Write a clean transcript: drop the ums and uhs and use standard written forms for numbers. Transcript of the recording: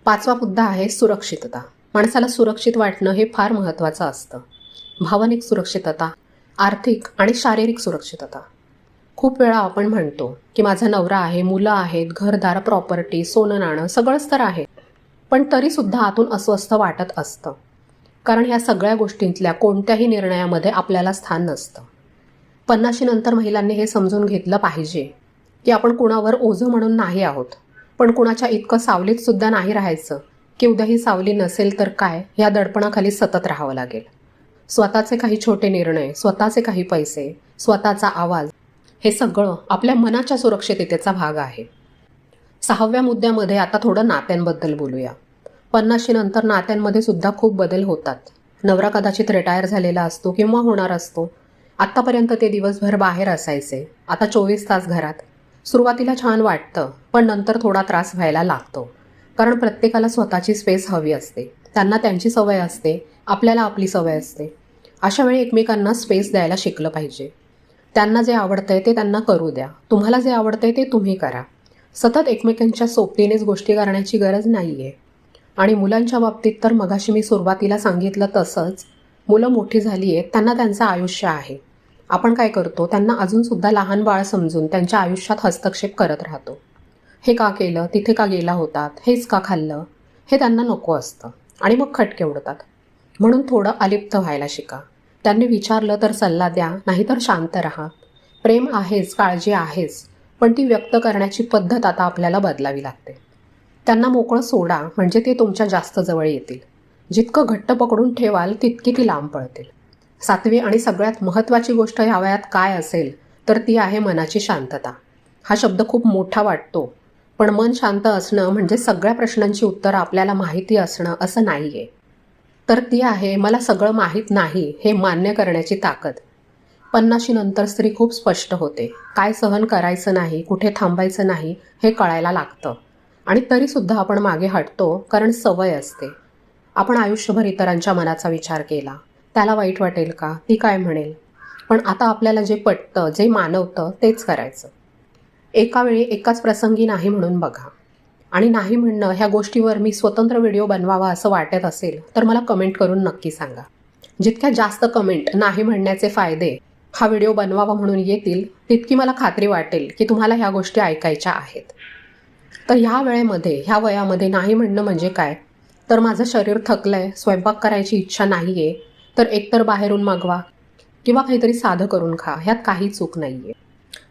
पाचवा मुद्दा आहे सुरक्षितता. माणसाला सुरक्षित वाटणं हे फार महत्त्वाचं असतं. भावनिक सुरक्षितता, आर्थिक आणि शारीरिक सुरक्षितता. खूप वेळा आपण म्हणतो की माझा नवरा आहे, मुलं आहेत, घरदार, प्रॉपर्टी, सोनं नाणं सगळंच तर आहे, पण तरीसुद्धा आतून अस्वस्थ वाटत असतं. कारण ह्या सगळ्या गोष्टींतल्या कोणत्याही निर्णयामध्ये आपल्याला स्थान नसतं. 50शी नंतर महिलांनी हे समजून घेतलं पाहिजे की आपण कुणावर ओझं म्हणून नाही आहोत, पण कुणाच्या इतकं सावलीतसुद्धा नाही राहायचं की उद्या ही सावली नसेल तर काय ह्या दडपणाखाली सतत राहावं लागेल. स्वतःचे काही छोटे निर्णय, स्वतःचे काही पैसे, स्वतःचा आवाज हे सगळं आपल्या मनाच्या सुरक्षिततेचा भाग आहे. 6व्या मुद्द्यामध्ये आता थोडं नात्यांबद्दल बोलूया. 50शी नंतर नात्यांमध्ये सुद्धा खूप बदल होतात. नवरा कदाचित रिटायर झालेला असतो किंवा होणार असतो. आत्तापर्यंत ते दिवसभर बाहेर असायचे, आता 24 तास घरात. सुरुवातीला छान वाटतं, पण नंतर थोडा त्रास व्हायला लागतो. कारण प्रत्येकाला स्वतःची स्पेस हवी असते. त्यांना त्यांची सवय असते, आपल्याला आपली सवय असते. अशा वेळी एकमेकांना स्पेस द्यायला शिकलं पाहिजे. त्यांना जे आवडतंय ते त्यांना करू द्या, तुम्हाला जे आवडतंय ते तुम्ही करा. सतत एकमेकांच्या सोबतीनेच गोष्टी करण्याची गरज नाही आहे. आणि मुलांच्या बाबतीत तर मगाशी मी सुरुवातीला सांगितलं तसंच, मुलं मोठी झाली आहेत, त्यांना त्यांचं आयुष्य आहे. आपण काय करतो, त्यांना अजूनसुद्धा लहान बाळ समजून त्यांच्या आयुष्यात हस्तक्षेप करत राहतो. हे का केलं, तिथे का गेला होतात, हेच का खाल्लं, हे त्यांना नको असतं आणि मग खटके उडतात. म्हणून थोडं अलिप्त व्हायला शिका. त्यांनी विचारलं तर सल्ला द्या, नाहीतर शांत राहा. प्रेम आहेच, काळजी आहेच, पण ती व्यक्त करण्याची पद्धत आता आपल्याला बदलावी लागते. त्यांना मोकळं सोडा, म्हणजे ते तुमच्या जास्त जवळ येतील. जितकं घट्ट पकडून ठेवाल तितकी ती लांब पळतील. 7वी आणि सगळ्यात महत्त्वाची गोष्ट ह्या वयात काय असेल तर ती आहे मनाची शांतता. हा शब्द खूप मोठा वाटतो, पण मन शांत असणं म्हणजे सगळ्या प्रश्नांची उत्तरं आपल्याला माहिती असणं असं नाही आहे. तर ती आहे मला सगळं माहीत नाही हे मान्य करण्याची ताकद. 50शी नंतर स्त्री खूप स्पष्ट होते. काय सहन करायचं नाही, कुठे थांबायचं नाही हे कळायला लागतं. आणि तरीसुद्धा आपण मागे हटतो, कारण सवय असते. आपण आयुष्यभर इतरांच्या मनाचा विचार केला, त्याला वाईट वाटेल का, ती काय म्हणेल, पण आता आपल्याला जे पटतं, जे मानवतं तेच करायचं. एका वेळी एकाच प्रसंगी नाही म्हणून बघा. आणि नाही म्हणणं ह्या गोष्टीवर मी स्वतंत्र व्हिडिओ बनवावा असं वाटत असेल तर मला कमेंट करून नक्की सांगा. जितक्या जास्त कमेंट नाही म्हणण्याचे फायदे हा व्हिडिओ बनवावा म्हणून येतील, तितकी मला खात्री वाटेल की तुम्हाला ह्या गोष्टी ऐकायच्या आहेत. तर ह्या वेळेमध्ये, ह्या वयामध्ये नाही म्हणणं म्हणजे काय, तर माझं शरीर थकलंय, स्वयंपाक करायची इच्छा नाही आहे, तर एकतर बाहेरून मागवा किंवा काहीतरी साधं करून खा, ह्यात काही चूक नाही आहे.